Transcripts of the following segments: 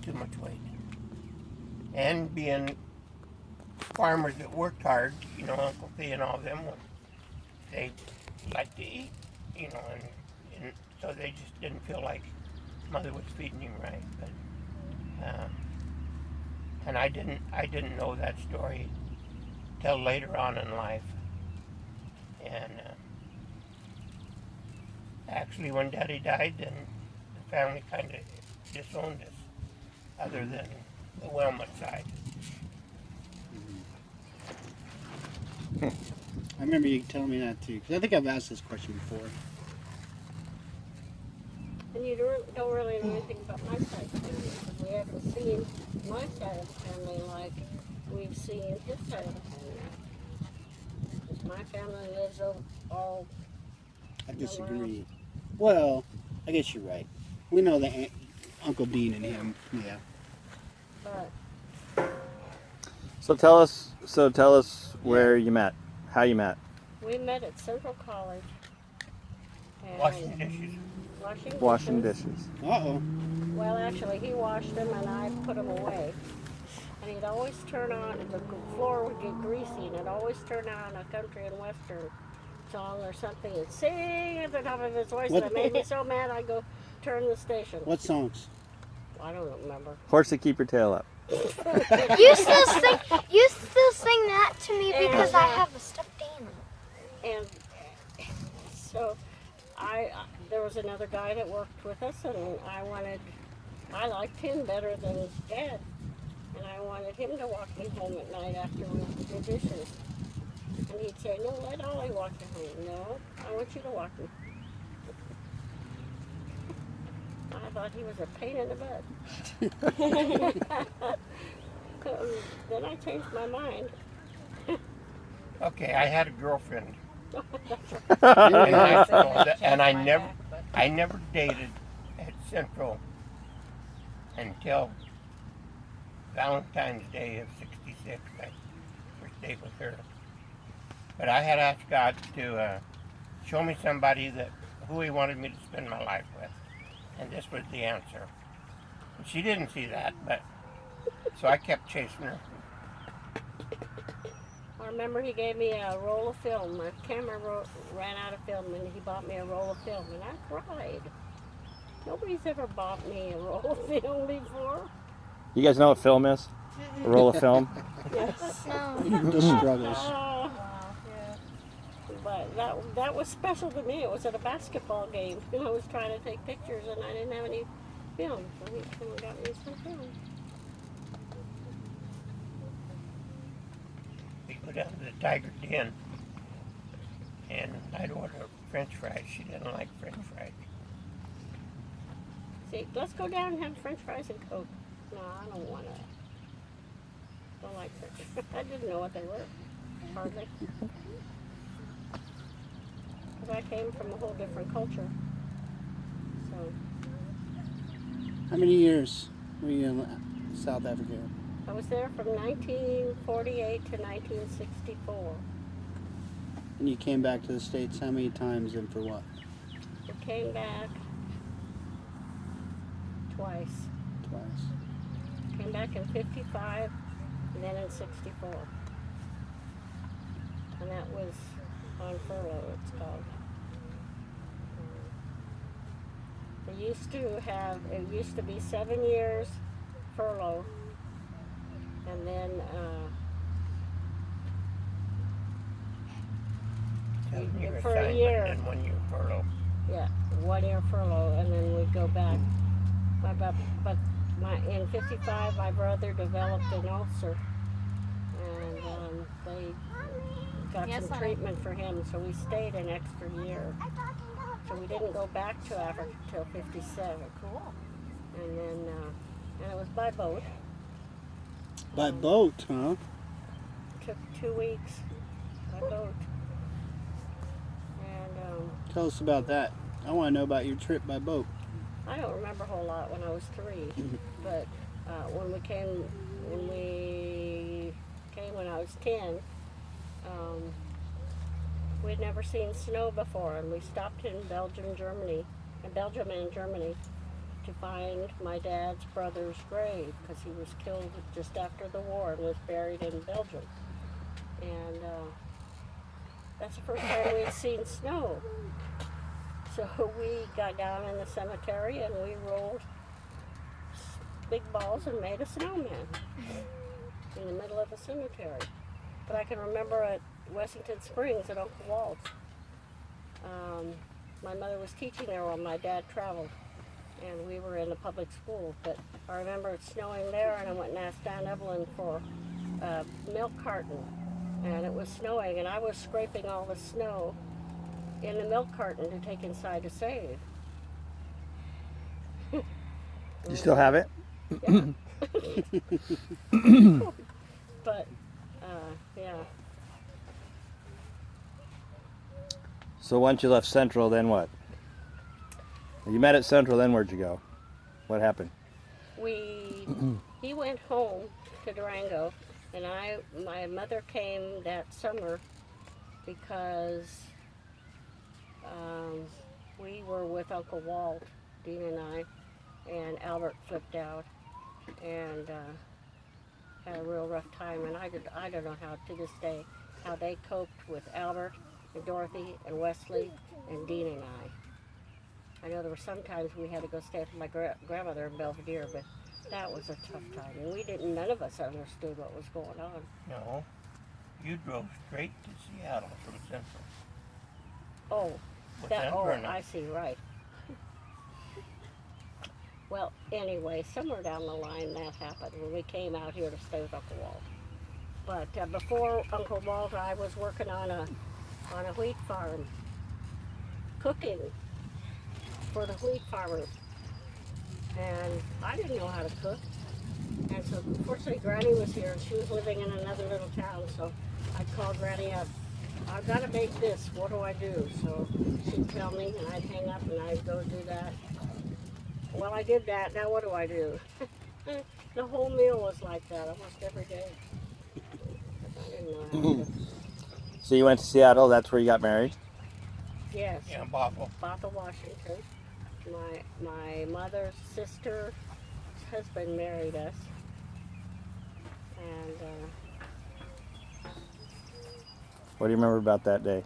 too much weight. And being farmers that worked hard, Uncle P and all of them, they liked to eat, and so they just didn't feel like Mother was feeding him right. But and I didn't know that story till later on in life. And actually, when Daddy died, then the family kind of disowned us, other than the Wilmot side. I remember you telling me that too, because I think I've asked this question before. And you don't really know anything about my side of the family, because we haven't seen my side of the family like we've seen his side of the family. Because my family lives all I disagree. Well, I guess you're right. We know that Uncle Dean and him, yeah. But So tell us where you met, how you met. we met at Central College. And Washing dishes. Washing dishes. Uh-oh. Well, actually, he washed them and I put them away. And he'd always turn on, the floor would get greasy, and it'd always turn on a country and western song or something and sing at the top of his voice. And it made me so mad, I'd go turn the station. What songs? I don't remember. Horse to keep your tail up. You still sing that to me because I have a stuffed animal. And so there was another guy that worked with us, and I liked him better than his dad. And I wanted him to walk me home at night after we did dishes. And he'd say, no, let Ollie walk you home. No, I want you to walk me. I thought he was a pain in the butt. Then I changed my mind. Okay, I had a girlfriend in high school, and I never dated at Central until Valentine's Day of '66. My first date with her. But I had asked God to show me somebody who He wanted me to spend my life with, and this was the answer. And she didn't see that, but so I kept chasing her. I remember he gave me a roll of film. My camera ran out of film, and he bought me a roll of film, and I cried. Nobody's ever bought me a roll of film before. You guys know what film is? A roll of film? Yes. The struggles. But that was special to me. It was at a basketball game, and I was trying to take pictures, and I didn't have any film, so he got me some film. We go down to the Tiger Den, and I'd order French fries. She didn't like French fries. See, let's go down and have French fries and Coke. No, I don't want to. Don't like French. I didn't know what they were, hardly. Because I came from a whole different culture. So. How many years were you in South Africa? I was there from 1948 to 1964. And you came back to the States how many times and for what? We came back twice. Came back in 55 and then in 64. And that was on furlough, it's called. It used to be 7 years furlough. And then for a year. And 1 year furlough. Yeah, 1 year furlough, and then we'd go back. In 55, my brother developed an ulcer, and they got some treatment for him, so we stayed an extra year. So we didn't go back to Africa till 57. Cool. And then, and it was by boat. By boat, huh? Took 2 weeks by boat. And Tell us about that. I want to know about your trip by boat. I don't remember a whole lot when I was 3, but when we came when I was 10, we'd never seen snow before, and we stopped in Belgium and Germany, to find my dad's brother's grave because he was killed just after the war and was buried in Belgium. And that's the first time we'd seen snow. So we got down in the cemetery and we rolled big balls and made a snowman in the middle of the cemetery. But I can remember at Wessington Springs at Uncle Walt's, my mother was teaching there while my dad traveled, and we were in the public school. But I remember it snowing there, and I went and asked Aunt Evelyn for a milk carton, and it was snowing, and I was scraping all the snow in the milk carton to take inside to save. You still have it? Yeah. But, yeah. So once you left Central, then what? You met at Central, then where'd you go? What happened? He went home to Durango, and my mother came that summer because we were with Uncle Walt, Dean and I, and Albert flipped out and had a real rough time. And I don't know how to this day how they coped with Albert and Dorothy and Wesley and Dean and I know there were some times we had to go stay with my grandmother in Belvedere, but that was a tough time, and none of us understood what was going on. No, you drove straight to Seattle from Central. Oh, With Vernon. I see, right. Well, anyway, somewhere down the line that happened when we came out here to stay with Uncle Walt. But before Uncle Walt, I was working on a wheat farm, cooking for the wheat farmers, and I didn't know how to cook. And so, fortunately, Granny was here, and she was living in another little town. So I'd call Granny up. I've got to make this. What do I do? So she'd tell me, and I'd hang up, and I'd go do that. Well, I did that. Now what do I do? The whole meal was like that almost every day. I didn't know how to. So you went to Seattle, that's where you got married? Yes. Yeah, Bothell. Bothell, Washington. My mother's sister's husband married us. And What do you remember about that day?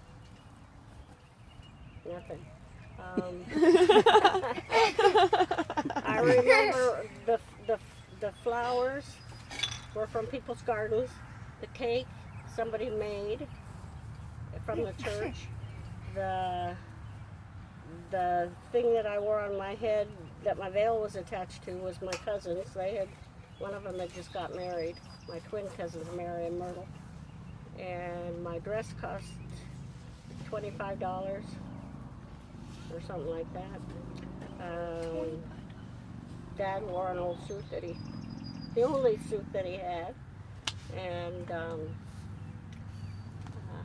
nothing. I remember the flowers were from people's gardens. The cake somebody made from the church. The thing that I wore on my head that my veil was attached to was my cousins. One of them had just got married. My twin cousins, Mary and Myrtle. And my dress cost $25 or something like that. Dad wore an old suit the only suit that he had. And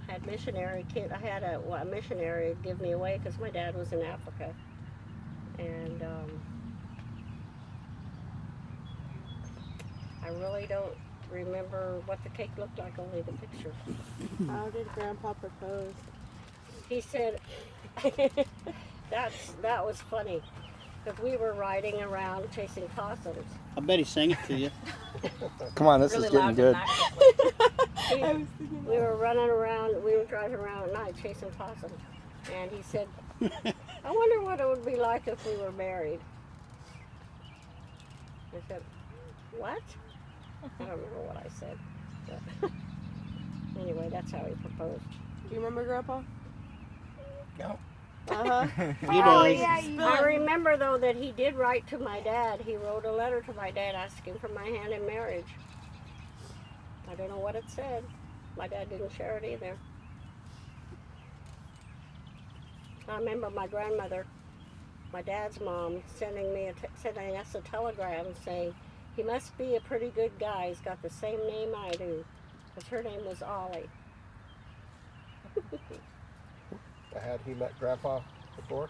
had missionary kid. I had a missionary give me away because my dad was in Africa, and I really don't remember what the cake looked like, only the picture. How did Grandpa propose? He said that was funny because we were riding around chasing possums. I bet he sang it to you. Come on, this Really is getting loud good. We were running around, we were driving around at night chasing possums. And he said, I wonder what it would be like if we were married. I said, what? I don't remember what I said. But anyway, that's how he proposed. Do you remember Grandpa? No. Uh-huh. He Oh, does. yeah, you I remember, though, that he did write to my dad. He wrote a letter to my dad asking for my hand in marriage. I don't know what it said. My dad didn't share it either. I remember my grandmother, my dad's mom, sending us a telegram saying, he must be a pretty good guy. He's got the same name I do. Because her name was Ollie. Had he met Grandpa before?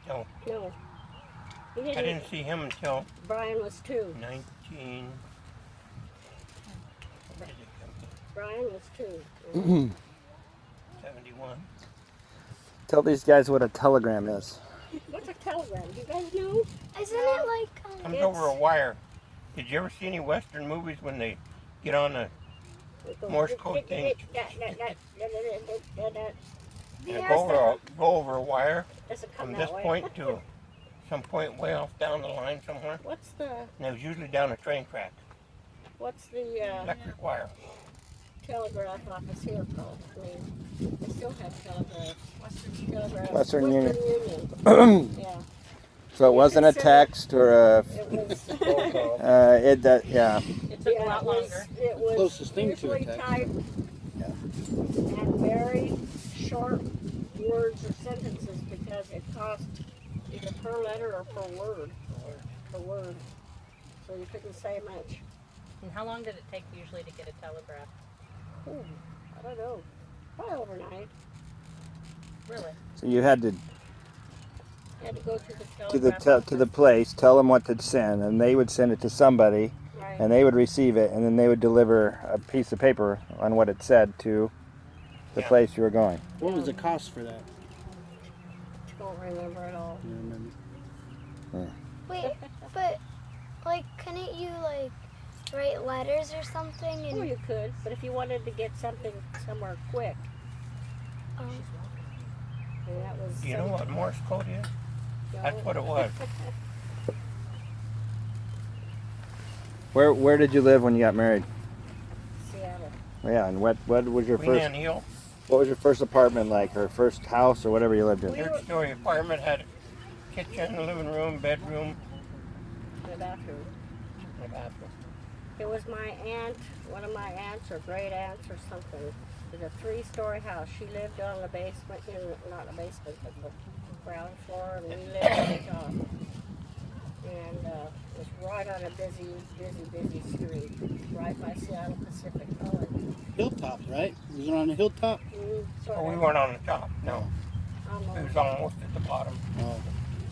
No, No. He I didn't. didn't see him until Brian was 2. 19. When did it Brian was 2. come? 71. Tell these guys what a telegram is. What's a telegram? Do you guys know? Isn't it like Comes over a wire. Did you ever see any Western movies when they get on a Morse code thing and go over a wire Doesn't come from that this way. point to some point way off down the line somewhere? What's the And it was usually down a train track, electric wire. telegraph office here called? I mean, they still have telegraph. Western Union. Union. Yeah. So it wasn't a text or a. It was. Phone call. Yeah. It took a lot longer. It was Closest thing to a usually text. typed Yeah. and very short words or sentences because it cost either per letter or per word. Per word. So you couldn't say much. And how long did it take usually to get a telegraph? Ooh, I don't know. Probably overnight. Really? So you had to You had to go to the to the place, tell them what to send, and they would send it to somebody, Right. and they would receive it, and then they would deliver a piece of paper on what it said to the Yeah. place you were going. What was the cost for that? Don't remember at all. You remember? Wait, but like, couldn't you like write letters or something? Oh, And you could, but if you wanted to get something somewhere quick, and that was. Do you know what Morse code is? That's what it was. Where did you live when you got married? Seattle. Yeah, and what was your Queen first Anne Hill, what was your first apartment like, or first house or whatever you lived in? third-story apartment, had a kitchen, living room, bedroom, The bathroom. and a bathroom. It was my aunt, one of my aunts or great aunts or something. It was a 3-story house. She lived on the basement, not the basement, but the ground floor, and we lived on the top. And it was right on a busy street, right by Seattle Pacific College. Hilltop, right? Was it on a hilltop? Oh, we weren't on the top, no. Almost. We was almost at the bottom. Oh.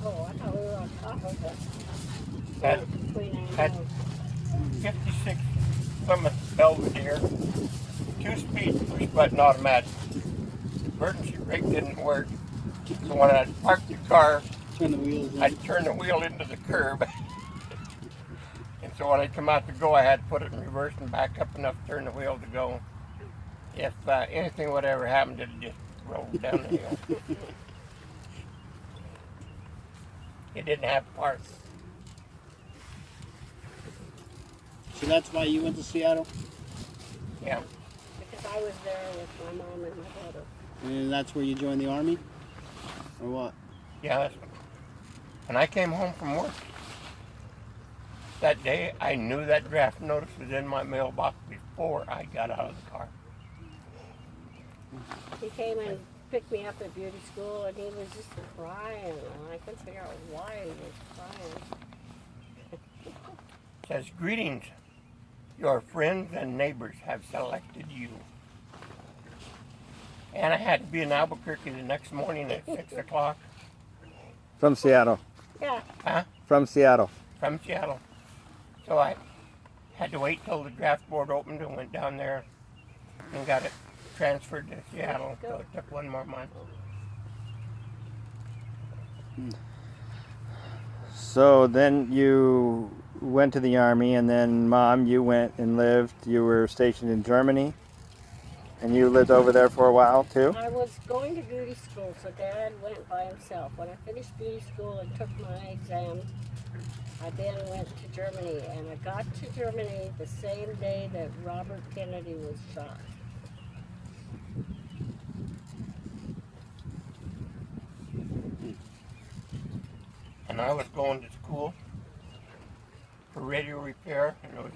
Oh, I thought we were on top of it. Had Queen Anne had- Hill. 56 Plymouth Belvedere, 2-speed push-button automatic. Emergency brake didn't work, so when I parked the car, Turn the wheels in. I'd turn the wheel into the curb. And so when I come out to go, I had to put it in reverse and back up enough to turn the wheel to go. If anything would ever happen, it just rolled down the hill. It didn't have parts. So that's why you went to Seattle? Yeah. Because I was there with my mom and my brother. And that's where you joined the army? Or what? Yeah, that's, when I came home from work that day, I knew that draft notice was in my mailbox before I got out of the car. He came and picked me up at beauty school, and he was just crying, and I couldn't figure out why he was crying. It says, greetings, your friends and neighbors have selected you. And I had to be in Albuquerque the next morning at 6 o'clock From Seattle. Yeah, From Seattle. from Seattle. So I had to wait till the draft board opened and went down there and got it transferred to Seattle. So it took 1 more month. So then you went to the army, and then Mom, you went and lived. You were stationed in Germany, and you lived over there for a while too. I was going to beauty school, so Dad went by himself. When I finished beauty school and took my exam, I then went to Germany, and I got to Germany the same day that Robert Kennedy was shot. And I was going to school for radio repair, and it was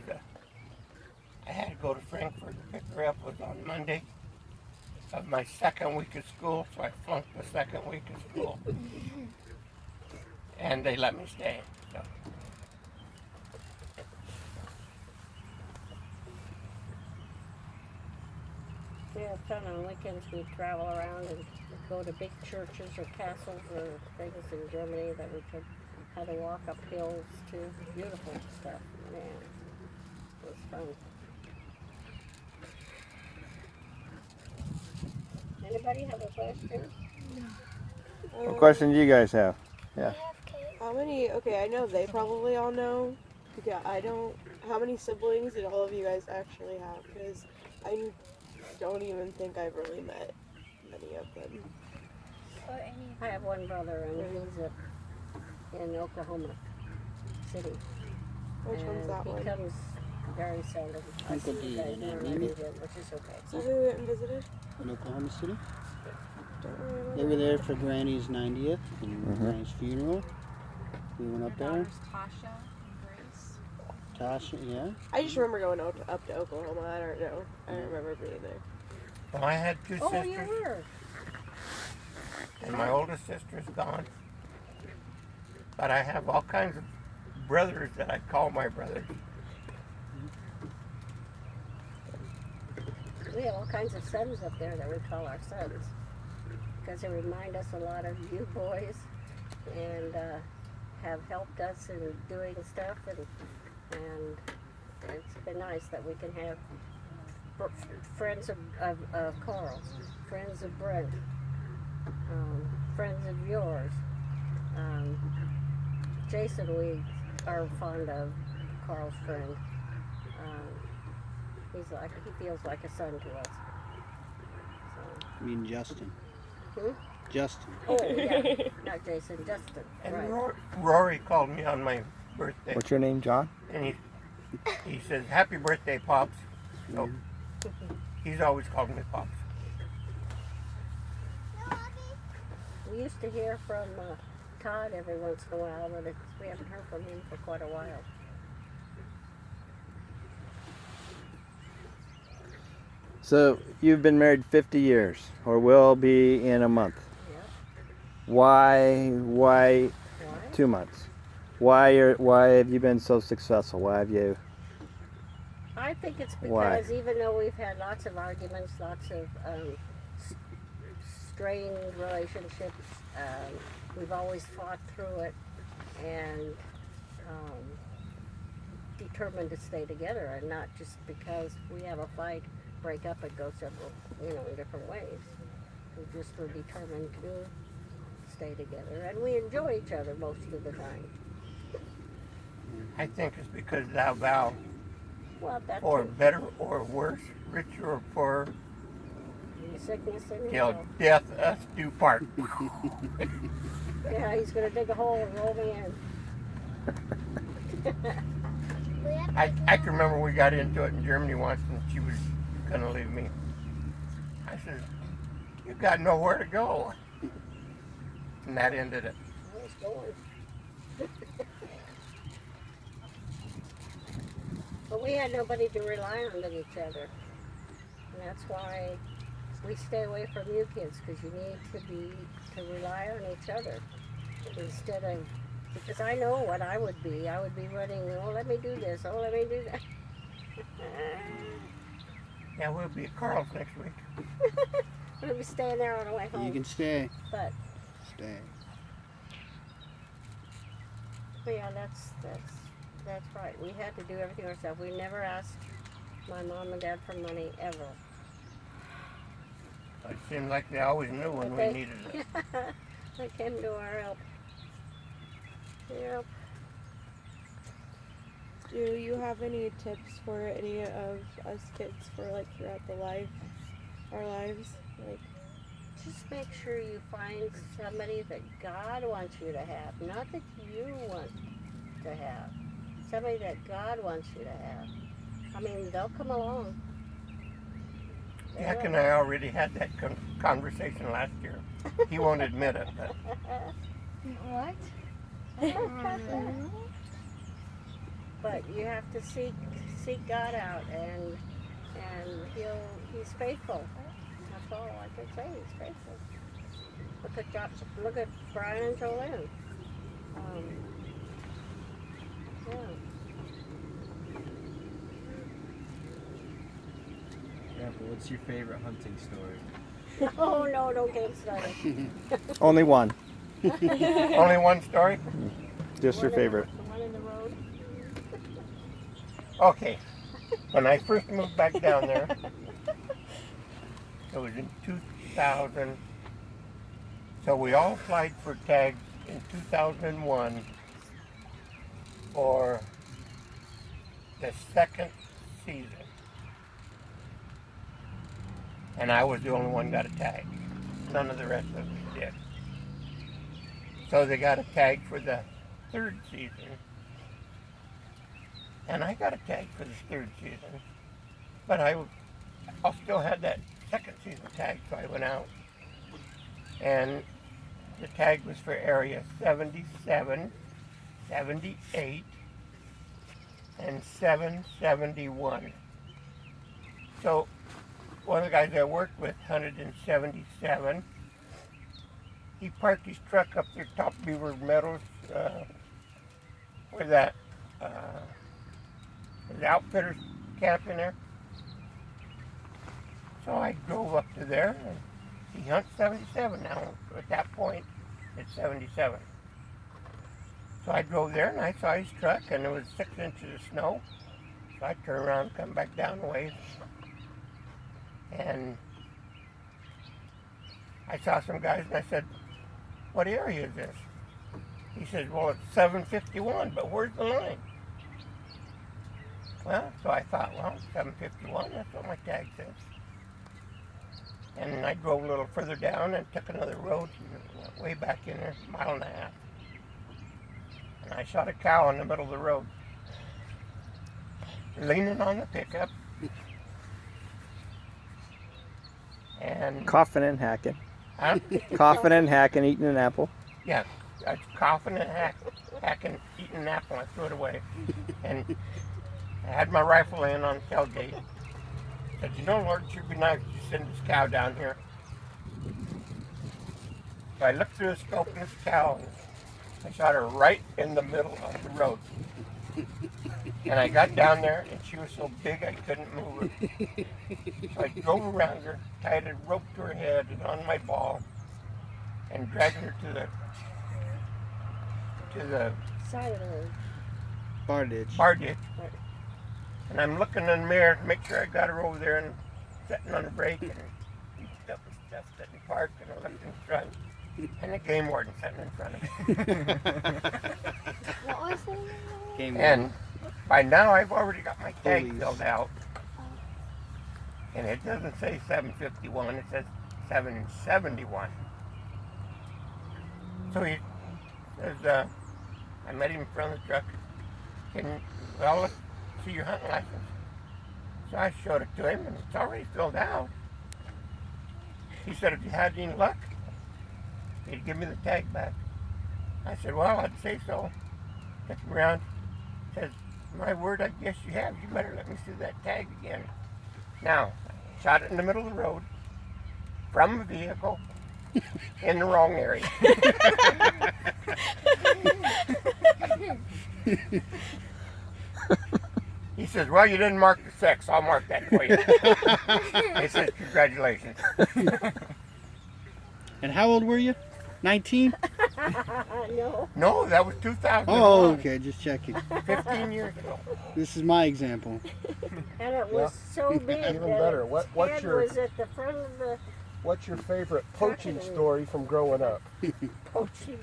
I had to go to Frankfurt to pick her up. It was on Monday of my second week of school, so I flunked the second week of school. And they let me stay. So. Yeah, fun on weekends we'd travel around and go to big churches or castles or things in Germany that we could had to walk up hills to. Beautiful stuff, man. It was fun. Anybody have a question? What question do you guys have? We Yeah. have cake. How many? Okay, I know they probably all know. Yeah, I don't. How many siblings did all of you guys actually have? Because I don't even think I've really met many of them. I have one brother, and he's in Oklahoma City. Which one's that he one? comes very seldom. I Uncle see you Dean guys and more Aunt than I Mimi. do him, which is okay. Is that who we went and visited? In Oklahoma City. Don't really remember. They were there for Granny's 90th and Mhm. Granny's funeral. We went up there. daughters Tasha and Grace. Tasha, yeah. I just remember going up to Oklahoma. I don't know. I don't remember being there. Well, I had two Oh, you sisters, were. and my oldest sister's gone. But I have all kinds of brothers that I call my brothers. We have all kinds of sons up there that we call our sons because they remind us a lot of you boys and have helped us in doing stuff, and it's been nice that we can have friends of Carl's, friends of Brent, friends of yours. Jason, we are fond of Carl's friend. He feels like a son to us. So. I mean Justin. Hmm? Justin. Oh yeah, not Jason, Justin. And Right. Rory called me on my birthday, What's your name, John? and he says, "Happy birthday, Pops." So he's always called me Pops. We used to hear from Todd every once in a while, but we haven't heard from him for quite a while. So you've been married 50 years, or will be in a month. Yeah. Why Why? 2 months? Why have you been so successful? Why have you? I think it's Why? because even though we've had lots of arguments, lots of strained relationships, we've always fought through it and determined to stay together, and not just because we have a fight, break up and go several, in different ways. We just were determined to stay together, and we enjoy each other most of the time. I think it's because thou vow, Well, that for too. better or worse, richer or poorer, In sickness and in till health. death us do part. Yeah, he's gonna dig a hole and roll me in. I can remember we got into it in Germany once, and she was gonna leave me. I said, "You got nowhere to go," and that ended it. I was going. But we had nobody to rely on but each other. And that's why we stay away from you kids, because you need to rely on each other. Instead of, because I know what I would be. I would be running, oh, let me do this, oh, let me do that. Yeah, we'll be at Carl's next week. We'll be staying there on the way home. You can stay. But Stay. yeah, that's right. We had to do everything ourselves. We never asked my mom and dad for money ever. It seemed like they always knew when we needed it. They came to our help. Yep. Do you have any tips for any of us kids for throughout our lives? Just make sure you find somebody that God wants you to have, not that you want to have. Somebody that God wants you to have. I mean, they'll come along. They Jack will. and I already had that conversation last year. He won't admit it, but What? But you have to seek God out, and he's faithful. That's all I can say. He's faithful. Look at Brian and Jolene. Yeah. Grandpa, what's your favorite hunting story? Oh no! Don't get him started. Only one. only one story? Just your favorite. The one in the road. Okay. When I first moved back down there, it was in 2000. So we all applied for tags in 2001 for the second season. And I was the only one got a tag. None of the rest of them did. So they got a tag for the third season. And I got a tag for the third season. But I still had that second season tag, so I went out. And the tag was for area 77, 78, and 771. So one of the guys I worked with hunted in 77. He parked his truck up there, top Beaver Meadows, where that the outfitters camp in there. So I drove up to there, and he hunts 77 now. At that point, it's 77. So I drove there, and I saw his truck, and there was 6 inches of snow. So I turned around and come back down the way. And I saw some guys, and I said, "What area is this?" He said, "Well, it's 751, but where's the line?" Well, so I thought, well, 751, that's what my tag says. And I drove a little further down and took another road and went way back in there, a mile and a half. And I shot a cow in the middle of the road, leaning on the pickup. And Coughing and hacking. huh? Coughing and hacking, eating an apple. Yeah, I was coughing and hacking, eating an apple. I threw it away. And I had my rifle in on the tailgate. I said, Lord, it should be nice to send this cow down here. So I looked through the scope of this cow, and I shot her right in the middle of the road. And I got down there, and she was so big I couldn't move her. So I drove around her, tied a rope to her head and on my ball, and dragged her to the Side of the road. Bar ditch. bar ditch. And I'm looking in the mirror to make sure I got her over there and sitting on the brake and stuff sitting parked, and I looked in front. And the game warden sitting in front of me. What was it? Game And by now I've already got my tag Police. filled out. And it doesn't say 751, it says 771. So he says, I met him in front of the truck. Well, let's see your hunting license. So I showed it to him, and it's already filled out. He said, if you had any luck, he'd give me the tag back. I said, well, I'd say so. Took him around. Says, my word, I guess you have. You better let me see that tag again. Now, I shot it in the middle of the road, from a vehicle, in the wrong area. He says, well, you didn't mark the sex. I'll mark that for you. He says, congratulations. And how old were you? 19? No. No, that was 2000. Oh, okay, just checking. 15 years ago. This is my example. And it was so big Even that better. its What's head your was at the front of the What's your favorite poaching story from growing up? poaching.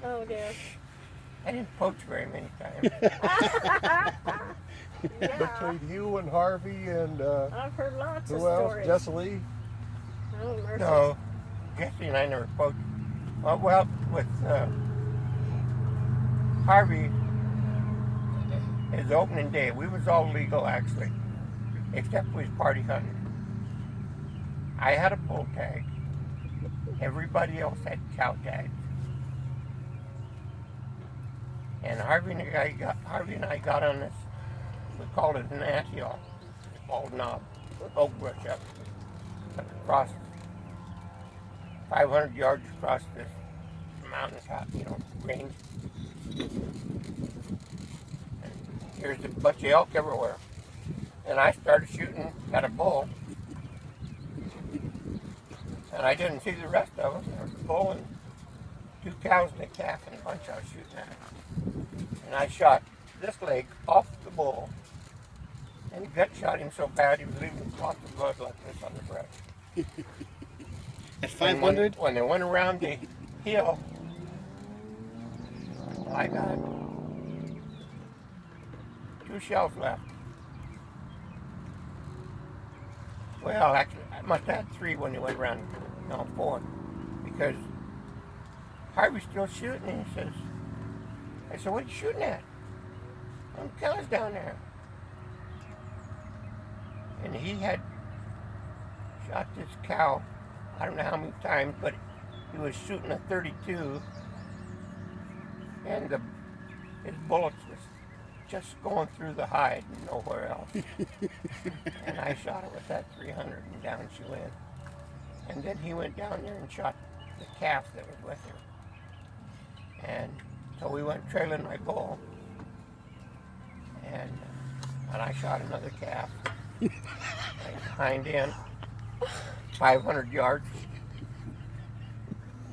Oh dear. I didn't poach very many times. Yeah. Between you and Harvey and I've heard lots of who else? stories. Jesse Lee? Oh, mercy. No, Jesse and I never poached. Well, with Harvey, his opening day, we was all legal actually, except we was party hunting. I had a bull tag. Everybody else had cow tags. And Harvey and I got on this, we called it an anthill, a bald knob, oak brush up across 500 yards across this mountain top, range. And here's a bunch of elk everywhere. And I started shooting at a bull. And I didn't see the rest of them. There was a bull and 2 cows and a calf and a bunch I was shooting at. And I shot this leg off the bull. And he gut shot him so bad he was leaving lots of blood like this on the breast. At And 500? when they went around the hill. I got 2 shells left. Well, actually, I must have had 3 when he went around. No, 4. Because Harvey's still shooting, and he says, I said, what are you shooting at? Them cows down there. And he had shot this cow, I don't know how many times, but he was shooting a 32, and his bullets was just going through the hide and nowhere else. And I shot her with that 300, and down she went. And then he went down there and shot the calf that was with her. And so we went trailing my bull, and I shot another calf. Hind end, 500 yards,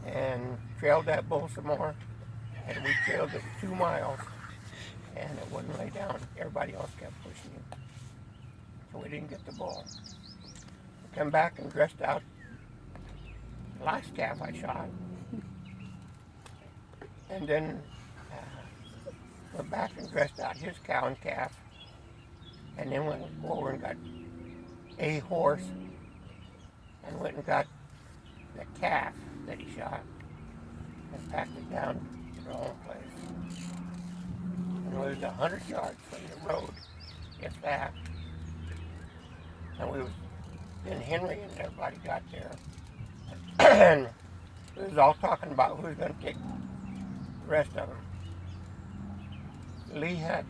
and trailed that bull some more, and we trailed it 2 miles, and it wouldn't lay down. Everybody else kept pushing him, so we didn't get the bull. We come back and dressed out the last calf I shot, and then went back and dressed out his cow and calf, and then went over and got a horse and went and got the calf that he shot and packed it down to the home place. And it was 100 yards from the road, if that. And then Henry and everybody got there. And we was all talking about who was going to take the rest of them. Lee had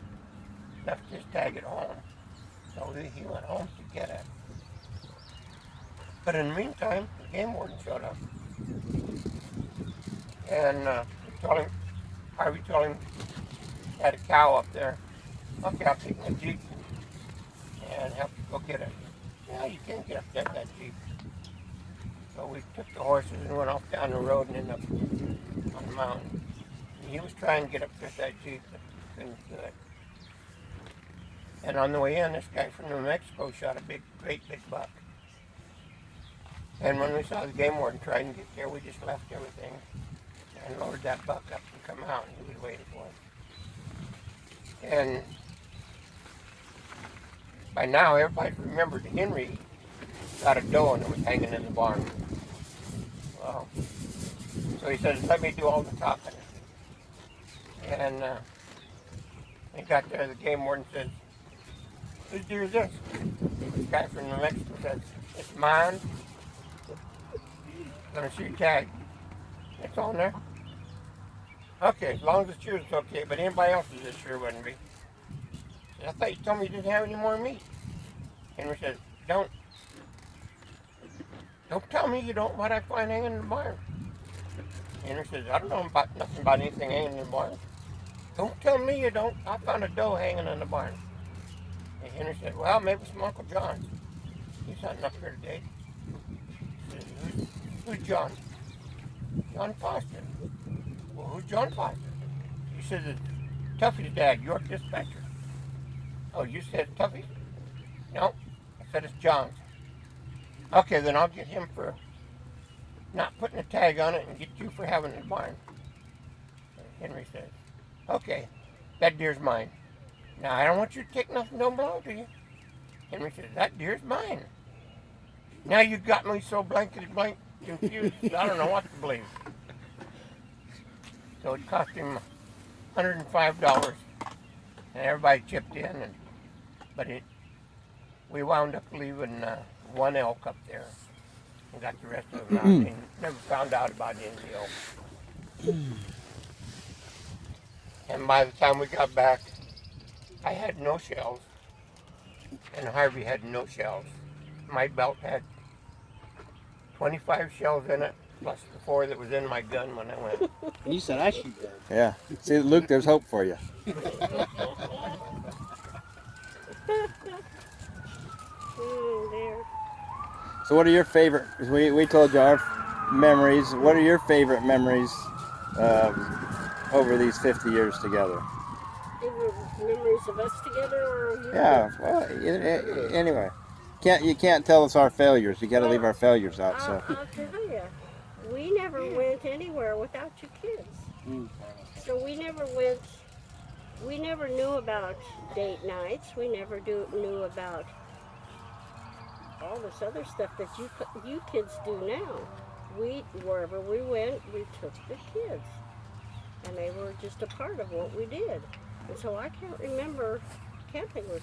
left his tag at home, so he went home to get it. But in the meantime, the game warden showed up. And Harvey told him he had a cow up there. Okay, I'll take my Jeep and help you go get it. Yeah, you can't get up there with that Jeep. So we took the horses and went off down the road and ended up on the mountain. And he was trying to get up there with that Jeep, but couldn't do it. And on the way in, this guy from New Mexico shot a great big buck. And when we saw the game warden trying to get there, we just left everything and lowered that buck up and come out, and he was waiting for us. And by now, everybody remembered Henry got a doe and it was hanging in the barn. Well, so he says, let me do all the talking. And he got there, the game warden says, whose deer is this? The guy from New Mexico says, it's mine. Let me see your tag. It's on there. Okay, as long as it's yours, it's okay, but anybody else's, it sure wouldn't be. I thought you told me you didn't have any more meat. Henry says, don't tell me you don't what I find hanging in the barn. Henry says, I don't know nothing about anything hanging in the barn. Don't tell me you don't. I found a doe hanging in the barn. And Henry said, well, maybe it's from Uncle John's. He's hunting up here today. He said, who's John? John Foster. Well, who's John Foster? He says, it's Tuffy's dad, York Dispatcher. Oh, you said Tuffy? No, I said it's John's. Okay, then I'll get him for not putting a tag on it and get you for having it in the barn. Henry says, okay, that deer's mine. Now, I don't want you to take nothing that don't belong to you. Henry says, that deer's mine. Now you got me so blankety blank confused, I don't know what to believe. So it cost him $105, and everybody chipped in, but we wound up leaving one elk up there and got the rest of them out. And never found out about any of the elk. And by the time we got back, I had no shells, and Harvey had no shells. My belt had 25 shells in it, plus the 4 that was in my gun when I went. And you said I shoot that. Yeah. See, Luke, there's hope for you. So what are your favorite, we told you our memories. What are your favorite memories over these 50 years together? Memories of us together, or you? Yeah, well, anyway. You can't tell us our failures. You got to leave our failures out. So. I'll tell you, we never never went anywhere without your kids. Mm. So we never knew about date nights. We never knew about all this other stuff that you kids do now. Wherever we went, we took the kids. And they were just a part of what we did. And so I can't remember, camping was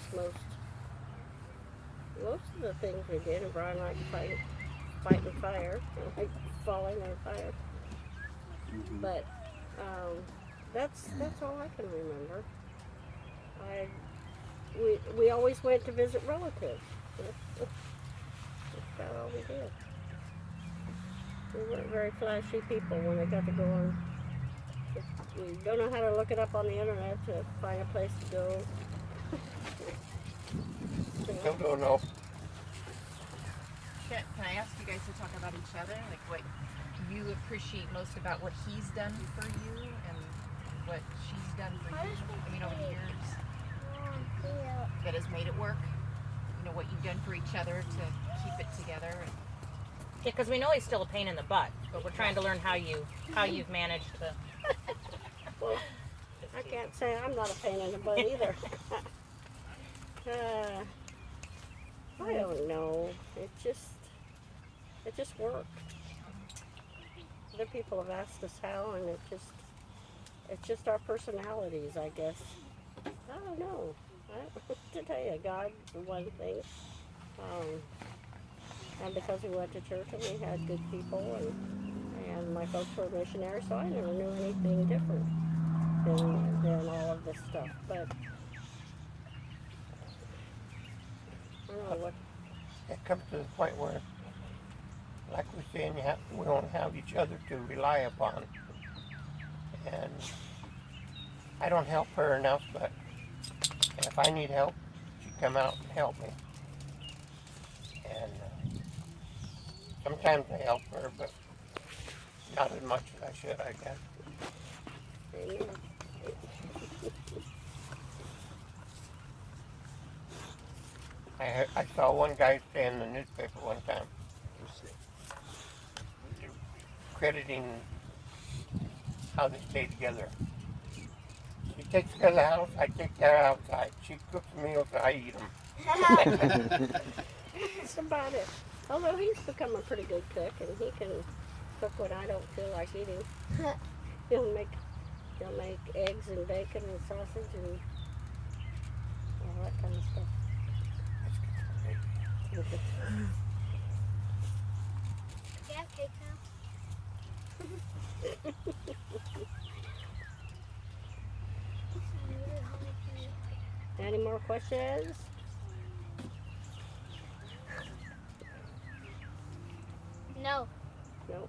most of the things we did. And Brian liked fighting fire, like falling on fire. But that's all I can remember. We always went to visit relatives. That's about all we did. We weren't very flashy people when they got to go on. We don't know how to look it up on the internet to find a place to go. Still don't know. Can I ask you guys to talk about each other? Like what you appreciate most about what he's done for you and what she's done for you? I mean, over the years that has made it work? You know, what you've done for each other to keep it together? And Yeah, because we know he's still a pain in the butt, but we're trying to learn how you've managed to. Well, I can't say I'm not a pain in the butt either. I don't know. It just worked. Other people have asked us how, and it's just our personalities, I guess. I don't know. To tell you, God's one thing. And because we went to church and we had good people, and my folks were missionaries, so I never knew anything different than all of this stuff. But I don't know what. It comes to the point where, like we're saying, we don't have each other to rely upon. And I don't help her enough, but if I need help, she come out and help me. And sometimes I help her, but not as much as I should, I guess. Amen. I saw one guy say in the newspaper one time, crediting how they stay together. She takes care of the house, I take care of outside. She cooks meals, I eat them. That's about it. Although he's become a pretty good cook, and he can cook when I don't feel like eating. He'll make eggs and bacon and sausage and all that kind of stuff. Yeah, cake now. Any more questions? No. No.